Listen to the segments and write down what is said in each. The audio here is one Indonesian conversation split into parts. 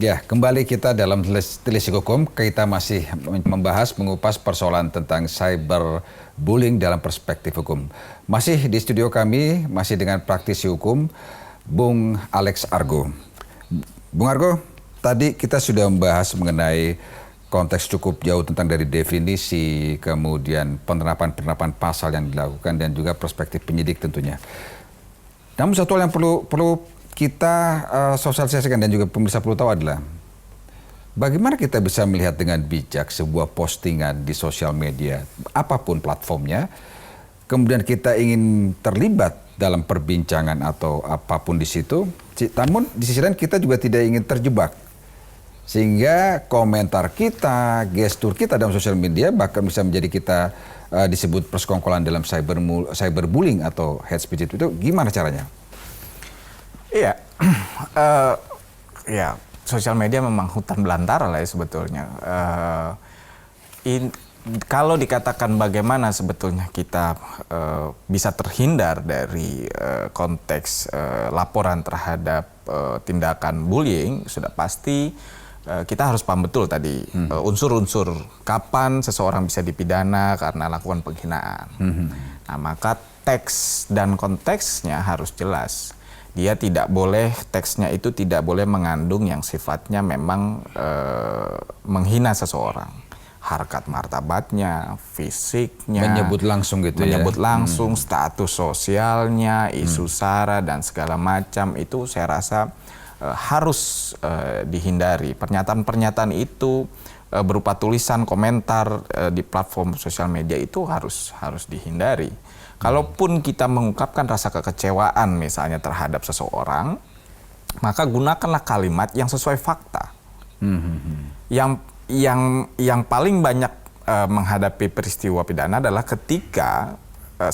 Ya, kembali kita dalam telisik hukum, kita masih membahas, mengupas persoalan tentang cyberbullying dalam perspektif hukum. Masih di studio kami, masih dengan praktisi hukum, Bung Alex Argo. Bung Argo, tadi kita sudah membahas mengenai konteks cukup jauh tentang dari definisi, kemudian penerapan pasal yang dilakukan, dan juga perspektif penyidik tentunya. Namun satu hal yang perlu kita sosialisasikan dan juga pemirsa perlu tahu adalah bagaimana kita bisa melihat dengan bijak sebuah postingan di sosial media, apapun platformnya, kemudian kita ingin terlibat dalam perbincangan atau apapun di situ, namun di sisi lain kita juga tidak ingin terjebak. Sehingga komentar kita, gestur kita dalam sosial media bahkan bisa menjadi kita disebut persekongkolan dalam cyberbullying atau hate speech itu gimana caranya? Iya, ya sosial media memang hutan belantara lah ya sebetulnya. Kalau dikatakan bagaimana sebetulnya kita bisa terhindar dari konteks laporan terhadap tindakan bullying, sudah pasti kita harus paham betul tadi unsur-unsur kapan seseorang bisa dipidana karena lakukan penghinaan. Nah, maka teks dan konteksnya harus jelas. Dia tidak boleh, teksnya itu tidak boleh mengandung yang sifatnya memang menghina seseorang. Harkat martabatnya, fisiknya. Menyebut langsung gitu menyebut langsung, status sosialnya, isu sara, dan segala macam. Itu saya rasa harus dihindari. Pernyataan-pernyataan itu berupa tulisan, komentar di platform sosial media itu harus dihindari. Kalaupun kita mengungkapkan rasa kekecewaan misalnya terhadap seseorang, maka gunakanlah kalimat yang sesuai fakta. Yang paling banyak menghadapi peristiwa pidana adalah ketika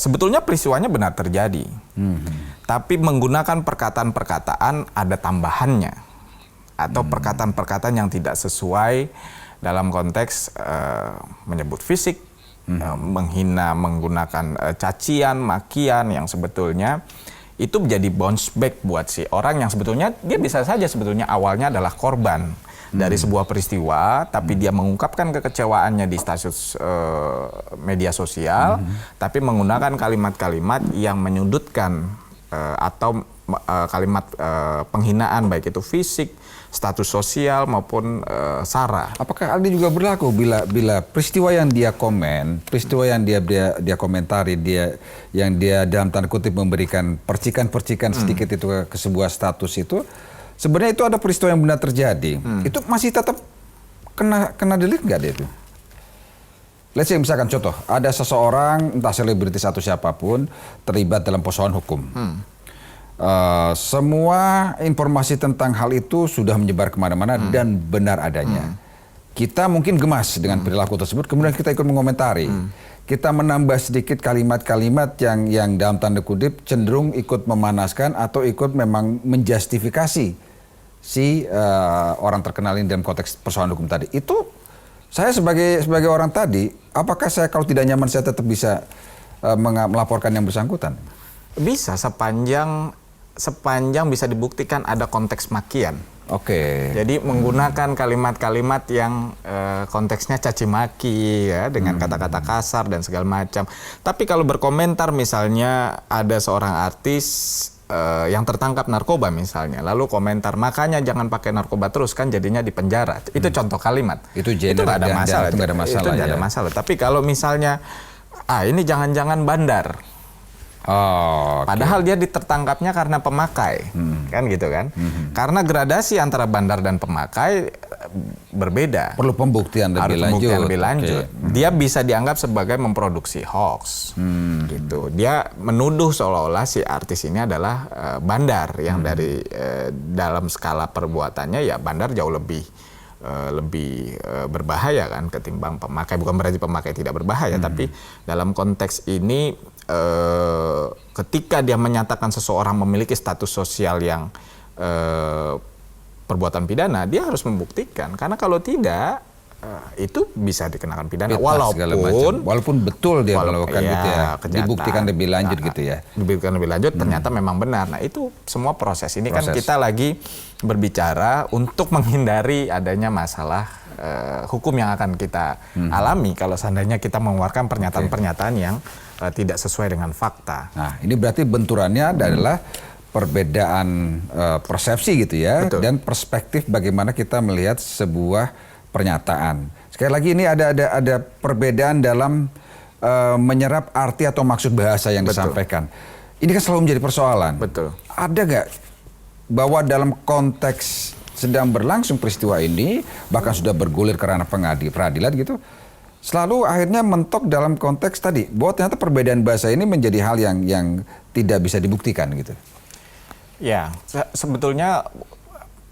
sebetulnya peristiwanya benar terjadi, tapi menggunakan perkataan-perkataan ada tambahannya atau perkataan-perkataan yang tidak sesuai dalam konteks menyebut fisik. Menghina, menggunakan cacian, makian yang sebetulnya itu menjadi bounce back buat si orang yang sebetulnya dia bisa saja sebetulnya awalnya adalah korban dari sebuah peristiwa, tapi dia mengungkapkan kekecewaannya di status media sosial, tapi menggunakan kalimat-kalimat yang menyudutkan atau kalimat penghinaan baik itu fisik, status sosial maupun sara. Apakah hal ini juga berlaku bila peristiwa yang dia komen, peristiwa yang dia komentari, yang dia dalam tanda kutip memberikan percikan-percikan sedikit itu ke sebuah status itu, sebenarnya itu ada peristiwa yang benar terjadi, itu masih tetap kena delik nggak dia itu? Let's say misalkan contoh, ada seseorang entah selebritis atau siapapun terlibat dalam persoalan hukum. Semua informasi tentang hal itu sudah menyebar kemana-mana dan benar adanya. Kita mungkin gemas dengan perilaku tersebut, kemudian kita ikut mengomentari. Kita menambah sedikit kalimat-kalimat yang dalam tanda kutip cenderung ikut memanaskan atau ikut memang menjustifikasi si orang terkenal ini dalam konteks persoalan hukum tadi. Itu saya sebagai orang tadi, apakah saya kalau tidak nyaman saya tetap bisa melaporkan yang bersangkutan? Bisa sepanjang bisa dibuktikan ada konteks makian. Oke. Jadi menggunakan kalimat-kalimat yang konteksnya caci maki ya, dengan kata-kata kasar dan segala macam. Tapi kalau berkomentar misalnya ada seorang artis yang tertangkap narkoba misalnya, lalu komentar makanya jangan pakai narkoba terus kan jadinya di penjara. Itu contoh kalimat. Itu nggak ada masalah. Itu nggak ada masalah. Itu nggak ada masalah. Tapi kalau misalnya ini jangan-jangan bandar. Padahal dia tertangkapnya karena pemakai, kan gitu kan? Karena gradasi antara bandar dan pemakai berbeda. Perlu pembuktian lebih lanjut. Dia bisa dianggap sebagai memproduksi hoax, gitu. Dia menuduh seolah-olah si artis ini adalah bandar yang dari dalam skala perbuatannya ya bandar jauh lebih berbahaya kan ketimbang pemakai. Bukan berarti pemakai tidak berbahaya, tapi dalam konteks ini ketika dia menyatakan seseorang memiliki status sosial yang perbuatan pidana, dia harus membuktikan. Karena kalau tidak, itu bisa dikenakan pidana. Fitnah segala macam. Walaupun betul dia melakukan gitu ya, kejahatan. dibuktikan lebih lanjut gitu ya. Dibuktikan lebih lanjut, ternyata memang benar. Nah itu semua proses. Ini kan kita lagi berbicara untuk menghindari adanya masalah hukum yang akan kita alami kalau seandainya kita mengeluarkan pernyataan-pernyataan yang tidak sesuai dengan fakta. Nah ini berarti benturannya adalah perbedaan persepsi gitu ya. Betul. Dan perspektif bagaimana kita melihat sebuah pernyataan. Sekali lagi ini ada perbedaan dalam menyerap arti atau maksud bahasa yang disampaikan. Ini kan selalu menjadi persoalan. Betul. Ada nggak bahwa dalam konteks sedang berlangsung peristiwa ini, bahkan sudah bergulir ke ranah peradilan gitu, selalu akhirnya mentok dalam konteks tadi bahwa ternyata perbedaan bahasa ini menjadi hal yang tidak bisa dibuktikan gitu. Ya, sebetulnya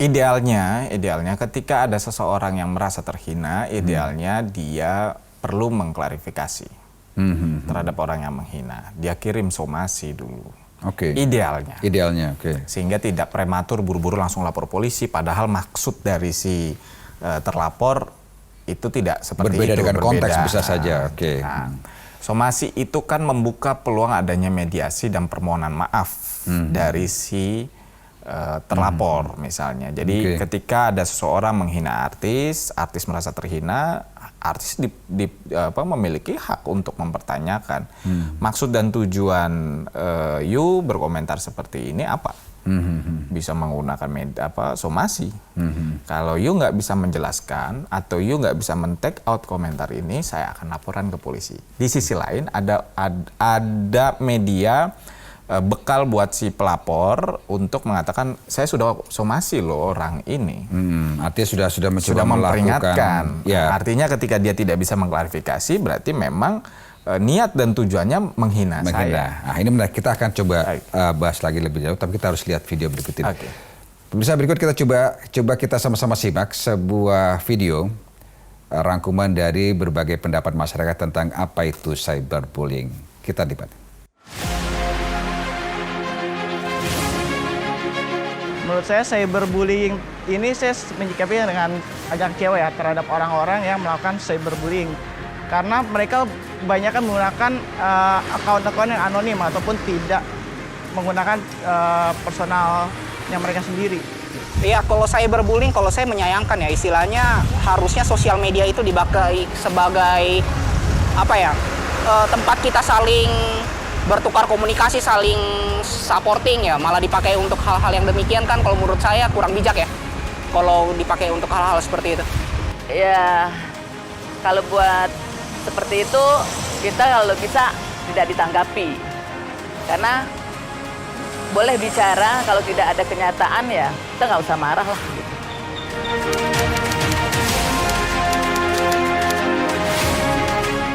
idealnya ketika ada seseorang yang merasa terhina, idealnya dia perlu mengklarifikasi terhadap orang yang menghina. Dia kirim somasi dulu. Oke. Idealnya, oke. Sehingga tidak prematur buru-buru langsung lapor polisi, padahal maksud dari si terlapor itu tidak seperti berbeda itu. Dengan konteks bisa saja, oke. Nah, somasi itu kan membuka peluang adanya mediasi dan permohonan maaf dari si terlapor misalnya. Jadi ketika ada seseorang menghina artis merasa terhina, artis memiliki hak untuk mempertanyakan maksud dan tujuan you berkomentar seperti ini apa. Bisa menggunakan somasi. Kalau you nggak bisa menjelaskan atau you nggak bisa men-take out komentar ini, saya akan laporan ke polisi. Di sisi lain ada media bekal buat si pelapor untuk mengatakan saya sudah somasi loh orang ini. Artinya sudah mencoba memperingatkan. Ya. Artinya ketika dia tidak bisa mengklarifikasi berarti memang niat dan tujuannya menghina saya. Nah ini menarik, kita akan coba bahas lagi lebih jauh, tapi kita harus lihat video berikut ini. Pemirsa, berikut kita coba kita sama-sama simak sebuah video rangkuman dari berbagai pendapat masyarakat tentang apa itu cyberbullying. Kita lihat. Menurut saya cyberbullying ini saya menyikapinya dengan agak kecewa ya terhadap orang-orang yang melakukan cyberbullying. Karena mereka kebanyakan menggunakan akun-akun yang anonim ataupun tidak menggunakan personalnya mereka sendiri. Iya, kalau cyberbullying, kalau saya menyayangkan ya, istilahnya harusnya sosial media itu dipakai sebagai tempat kita saling bertukar komunikasi, saling supporting ya, malah dipakai untuk hal-hal yang demikian kan kalau menurut saya kurang bijak ya kalau dipakai untuk hal-hal seperti itu. Ya, kalau buat seperti itu kita kalau bisa tidak ditanggapi, karena boleh bicara, kalau tidak ada kenyataan ya kita nggak usah marah lah.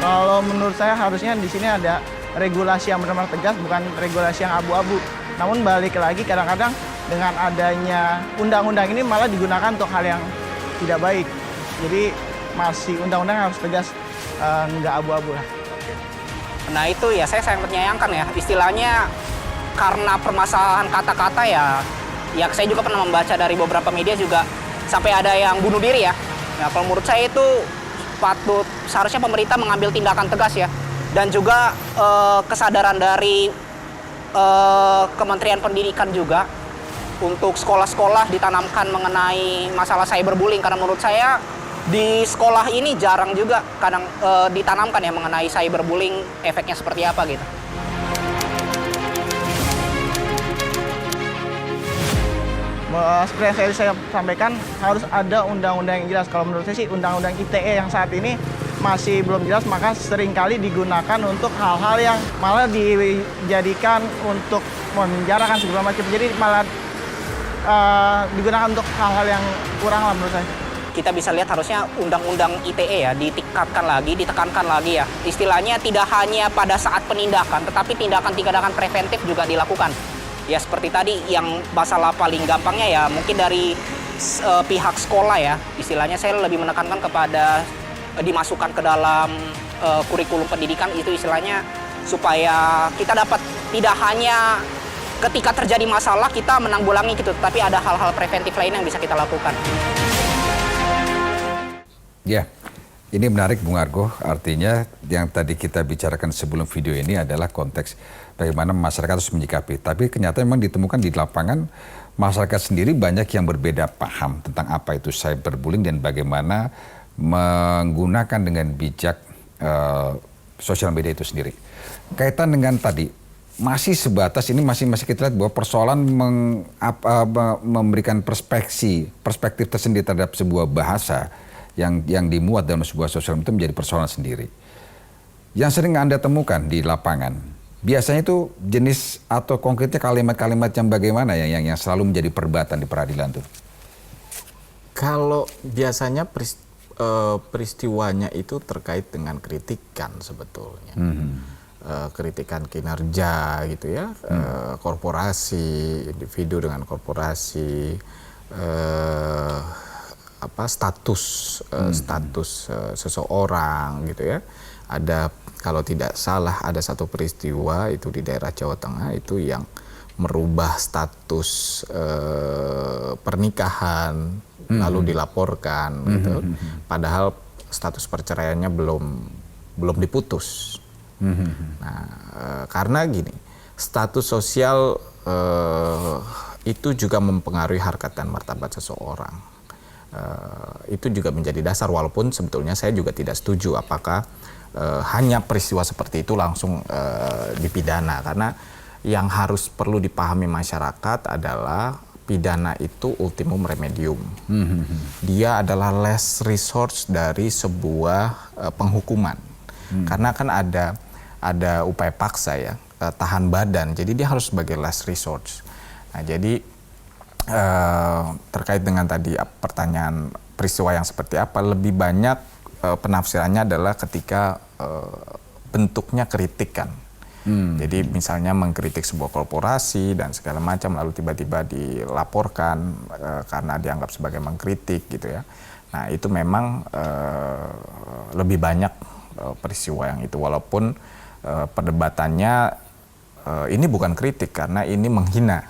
Kalau menurut saya harusnya di sini ada regulasi yang benar-benar tegas, bukan regulasi yang abu-abu. Namun balik lagi kadang-kadang dengan adanya undang-undang ini malah digunakan untuk hal yang tidak baik. Jadi masih undang-undang harus tegas, nggak abu-abu lah. Nah itu ya saya sangat menyayangkan ya, istilahnya karena permasalahan kata-kata ya saya juga pernah membaca dari beberapa media juga sampai ada yang bunuh diri ya. Nah kalau menurut saya itu seharusnya pemerintah mengambil tindakan tegas ya. Dan juga kesadaran dari Kementerian Pendidikan juga untuk sekolah-sekolah ditanamkan mengenai masalah cyberbullying. Karena menurut saya di sekolah ini jarang juga kadang ditanamkan ya mengenai cyberbullying, efeknya seperti apa gitu. Seperti yang saya sampaikan, harus ada undang-undang yang jelas. Kalau menurut saya sih undang-undang ITE yang saat ini masih belum jelas, maka seringkali digunakan untuk hal-hal yang malah dijadikan untuk memenjarakan segala macam. Jadi malah digunakan untuk hal-hal yang kurang lah menurut saya. Kita bisa lihat harusnya undang-undang ITE ya ditekankan lagi ya. Istilahnya tidak hanya pada saat penindakan, tetapi tindakan-tindakan preventif juga dilakukan. Ya seperti tadi yang masalah paling gampangnya ya mungkin dari pihak sekolah ya. Istilahnya saya lebih menekankan kepada dimasukkan ke dalam kurikulum pendidikan itu istilahnya supaya kita dapat tidak hanya ketika terjadi masalah kita menanggulangi gitu, tapi ada hal-hal preventif lain yang bisa kita lakukan. Ya, Ini menarik Bung Argo, artinya yang tadi kita bicarakan sebelum video ini adalah konteks bagaimana masyarakat harus menyikapi. Tapi kenyataan memang ditemukan di lapangan masyarakat sendiri banyak yang berbeda paham tentang apa itu cyberbullying dan bagaimana menggunakan dengan bijak sosial media itu sendiri. Kaitan dengan tadi, masih sebatas ini masih kita lihat bahwa persoalan memberikan perspektif tersendiri terhadap sebuah bahasa yang dimuat dalam sebuah sosial media itu menjadi persoalan sendiri. Yang sering Anda temukan di lapangan, biasanya itu jenis atau konkretnya kalimat-kalimat yang bagaimana yang selalu menjadi perdebatan di peradilan tuh? Kalau biasanya peristiwanya itu terkait dengan kritikan sebetulnya. Kritikan kinerja gitu ya, korporasi, individu dengan korporasi, status seseorang gitu ya. Ada, kalau tidak salah ada satu peristiwa itu di daerah Jawa Tengah itu yang merubah status pernikahan lalu dilaporkan gitu. Padahal status perceraiannya belum diputus. Nah, karena gini, status sosial itu juga mempengaruhi harkat dan martabat seseorang. Itu juga menjadi dasar, walaupun sebetulnya saya juga tidak setuju apakah hanya peristiwa seperti itu langsung dipidana, karena yang harus perlu dipahami masyarakat adalah pidana itu ultimum remedium. Dia adalah last resort dari sebuah penghukuman. Karena kan ada upaya paksa ya, tahan badan, jadi dia harus sebagai last resort. Nah, jadi terkait dengan tadi pertanyaan peristiwa yang seperti apa, lebih banyak penafsirannya adalah ketika bentuknya kritikan. Jadi misalnya mengkritik sebuah korporasi dan segala macam, lalu tiba-tiba dilaporkan karena dianggap sebagai mengkritik gitu ya. Nah, itu memang lebih banyak peristiwa yang itu, walaupun perdebatannya ini bukan kritik karena ini menghina.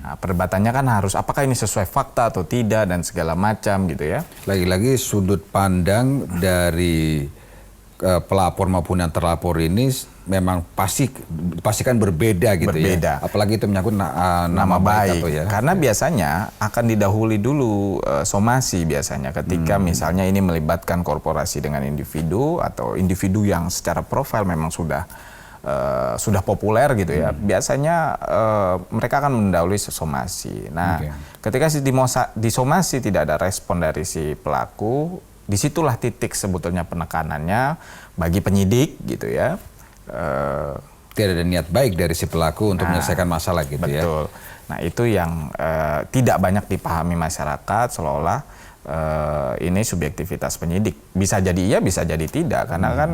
Nah, perdebatannya kan harus apakah ini sesuai fakta atau tidak dan segala macam gitu ya. Lagi-lagi sudut pandang dari pelapor maupun yang terlapor ini memang pastikan berbeda gitu berbeda. Ya. Apalagi itu menyangkut nama baik. Atau ya. Karena biasanya akan didahului dulu somasi biasanya ketika misalnya ini melibatkan korporasi dengan individu atau individu yang secara profil memang sudah populer gitu ya. Biasanya mereka akan mendahului somasi. Nah, ketika di somasi tidak ada respon dari si pelaku, disitulah titik sebetulnya penekanannya bagi penyidik gitu ya. Tidak ada niat baik dari si pelaku untuk menyelesaikan masalah gitu ya. Betul. Nah, itu yang tidak banyak dipahami masyarakat, seolah-olah ini subjektivitas penyidik. Bisa jadi iya, bisa jadi tidak. Karena kan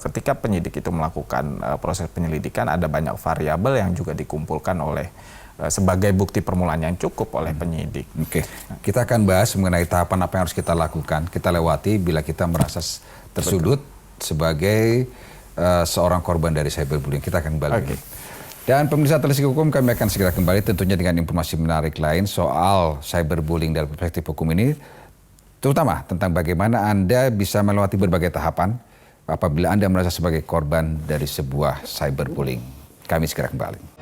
ketika penyidik itu melakukan proses penyelidikan, ada banyak variabel yang juga dikumpulkan oleh sebagai bukti permulaan yang cukup oleh penyidik. Oke, kita akan bahas mengenai tahapan apa yang harus kita lakukan, kita lewati bila kita merasa tersudut sebagai seorang korban dari cyberbullying. Kita akan kembali. Dan pemirsa Telisik Hukum, kami akan segera kembali tentunya dengan informasi menarik lain soal cyberbullying dari perspektif hukum ini, terutama tentang bagaimana Anda bisa melewati berbagai tahapan apabila Anda merasa sebagai korban dari sebuah cyberbullying. Kami segera kembali.